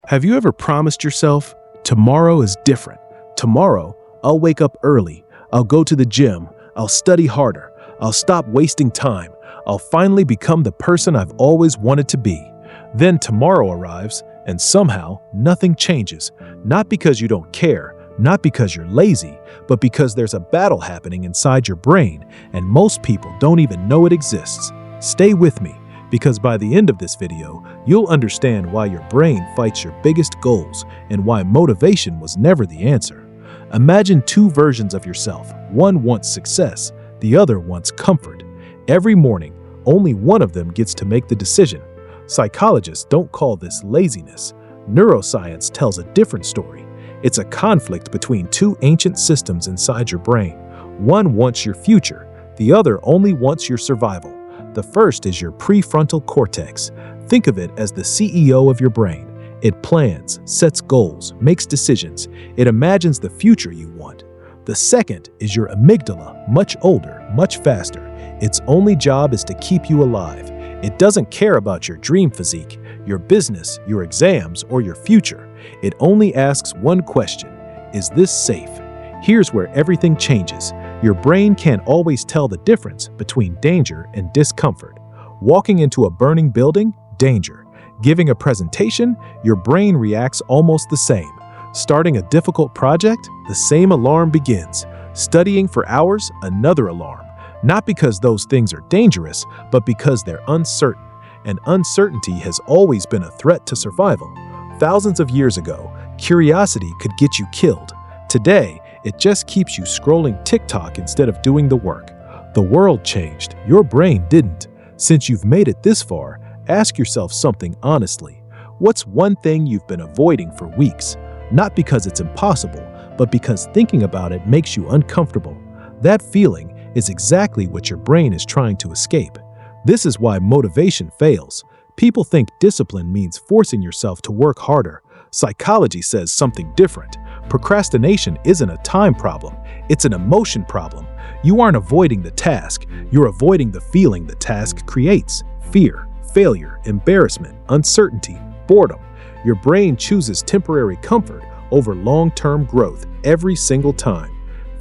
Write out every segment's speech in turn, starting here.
Have you ever promised yourself, tomorrow is different? Tomorrow, I'll wake up early, I'll go to the gym, I'll study harder, I'll stop wasting time, I'll finally become the person I've always wanted to be. Then tomorrow arrives, and somehow nothing changes. Not because you don't care, not because you're lazy, but because there's a battle happening inside your brain, and most people don't even know it exists. Stay with me, because by the end of this video, you'll understand why your brain fights your biggest goals and why motivation was never the answer. Imagine two versions of yourself. One wants success, the other wants comfort. Every morning, only one of them gets to make the decision. Psychologists don't call this laziness. Neuroscience tells a different story. It's a conflict between two ancient systems inside your brain. One wants your future, the other only wants your survival. The first is your prefrontal cortex. Think of it as the CEO of your brain. It plans, sets goals, makes decisions. It imagines the future you want. The second is your amygdala, much older, much faster. Its only job is to keep you alive. It doesn't care about your dream physique, your business, your exams, or your future. It only asks one question: is this safe? Here's where everything changes. Your brain can't always tell the difference between danger and discomfort. Walking into a burning building, danger. Giving a presentation, your brain reacts almost the same. Starting a difficult project, the same alarm begins. Studying for hours, another alarm. Not because those things are dangerous, but because they're uncertain. And uncertainty has always been a threat to survival. Thousands of years ago, curiosity could get you killed. Today, it just keeps you scrolling TikTok instead of doing the work. The world changed, your brain didn't. Since you've made it this far, ask yourself something honestly. What's one thing you've been avoiding for weeks? Not because it's impossible, but because thinking about it makes you uncomfortable. That feeling is exactly what your brain is trying to escape. This is why motivation fails. People think discipline means forcing yourself to work harder. Psychology says something different. Procrastination isn't a time problem, it's an emotion problem. You aren't avoiding the task, you're avoiding the feeling the task creates. Fear, failure, embarrassment, uncertainty, boredom. Your brain chooses temporary comfort over long-term growth every single time.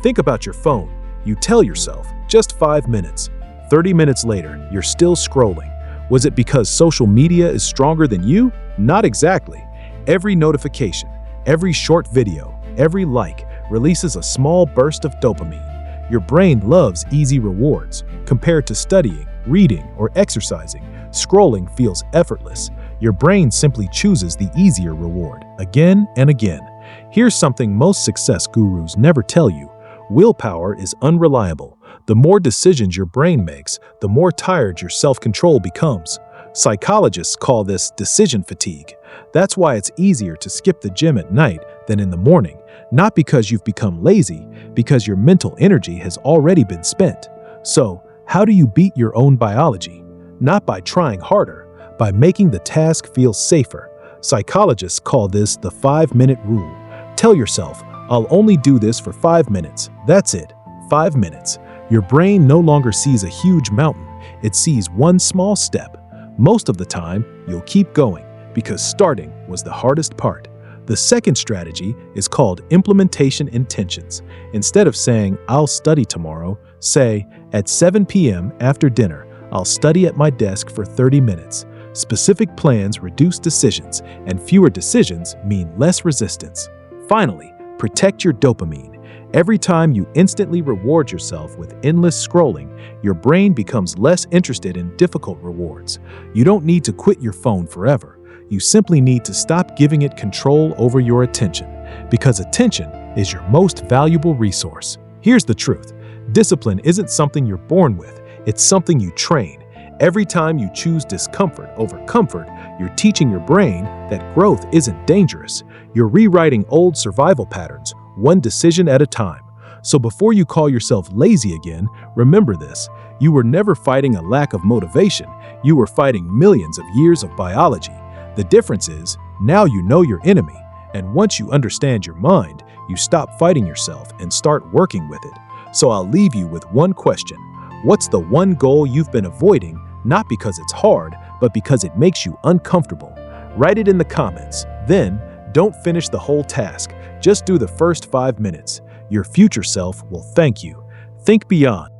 Think about your phone. You tell yourself, just 5 minutes. 30 minutes later, you're still scrolling. Was it because social media is stronger than you? Not exactly. Every notification, every short video, every like releases a small burst of dopamine. Your brain loves easy rewards. Compared to studying, reading, or exercising, scrolling feels effortless. Your brain simply chooses the easier reward again and again. Here's something most success gurus never tell you. Willpower is unreliable. The more decisions your brain makes, the more tired your self-control becomes. Psychologists call this decision fatigue. That's why it's easier to skip the gym at night than in the morning. Not because you've become lazy, because your mental energy has already been spent. So, how do you beat your own biology? Not by trying harder, by making the task feel safer. Psychologists call this the 5-minute rule. Tell yourself, I'll only do this for 5 minutes. That's it, 5 minutes. Your brain no longer sees a huge mountain, it sees one small step. Most of the time, you'll keep going, because starting was the hardest part. The second strategy is called implementation intentions. Instead of saying, I'll study tomorrow, say, at 7 p.m. after dinner, I'll study at my desk for 30 minutes. Specific plans reduce decisions, and fewer decisions mean less resistance. Finally, protect your dopamine. Every time you instantly reward yourself with endless scrolling, your brain becomes less interested in difficult rewards. You don't need to quit your phone forever. You simply need to stop giving it control over your attention, because attention is your most valuable resource. Here's the truth. Discipline isn't something you're born with, it's something you train. Every time you choose discomfort over comfort, you're teaching your brain that growth isn't dangerous. You're rewriting old survival patterns, one decision at a time. So before you call yourself lazy again, remember this. You were never fighting a lack of motivation. You were fighting millions of years of biology. The difference is, now you know your enemy. And once you understand your mind, you stop fighting yourself and start working with it. So I'll leave you with one question. What's the one goal you've been avoiding, not because it's hard, but because it makes you uncomfortable? Write it in the comments. Then, don't finish the whole task. Just do the first 5 minutes. Your future self will thank you. Think beyond.